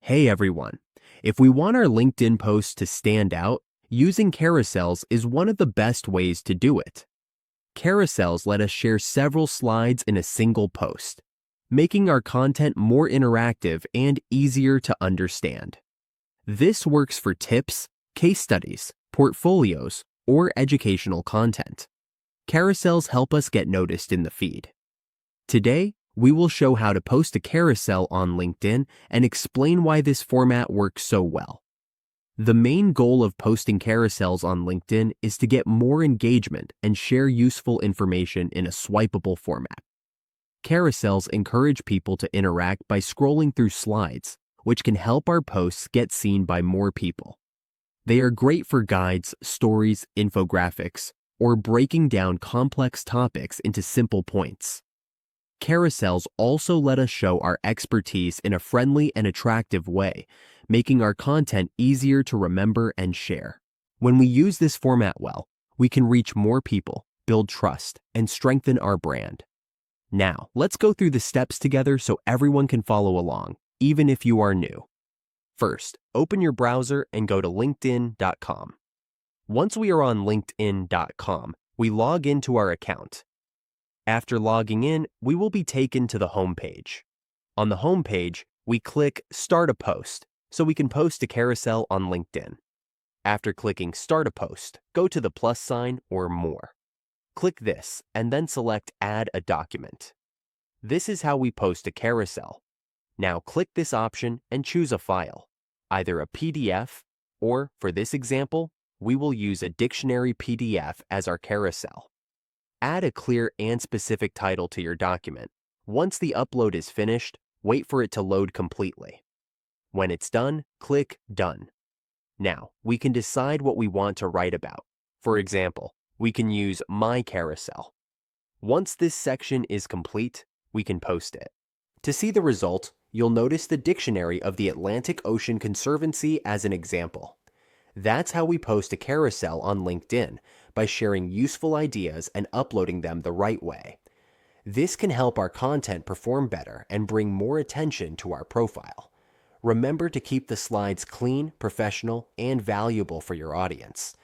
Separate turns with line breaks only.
Hey everyone. If we want our LinkedIn posts to stand out, using carousels is one of the best ways to do it. Carousels let us share several slides in a single post, making our content more interactive and easier to understand. This works for tips, case studies, portfolios, or educational content. Carousels help us get noticed in the feed. Today, we will show how to post a carousel on LinkedIn and explain why this format works so well. The main goal of posting carousels on LinkedIn is to get more engagement and share useful information in a swipeable format. Carousels encourage people to interact by scrolling through slides, which can help our posts get seen by more people. They are great for guides, stories, infographics, or breaking down complex topics into simple points. Carousels also let us show our expertise in a friendly and attractive way, making our content easier to remember and share. When we use this format well, we can reach more people, build trust, and strengthen our brand. Now, let's go through the steps together so everyone can follow along, even if you are new. First, open your browser and go to linkedin.com. Once we are on linkedin.com, we log into our account. After logging in, we will be taken to the home page. On the home page, we click Start a Post so we can post a carousel on LinkedIn. After clicking Start a Post, go to the plus sign or More. Click this and then select Add a Document. This is how we post a carousel. Now click this option and choose a file, either a PDF or, for this example, we will use a dictionary PDF as our carousel. Add a clear and specific title to your document. Once the upload is finished, wait for it to load completely. When it's done, click Done. Now, we can decide what we want to write about. For example, we can use My Carousel. Once this section is complete, we can post it. To see the result, you'll notice the dictionary of the Atlantic Ocean Conservancy as an example. That's how we post a carousel on LinkedIn, by sharing useful ideas and uploading them the right way. This can help our content perform better and bring more attention to our profile. Remember to keep the slides clean, professional, and valuable for your audience.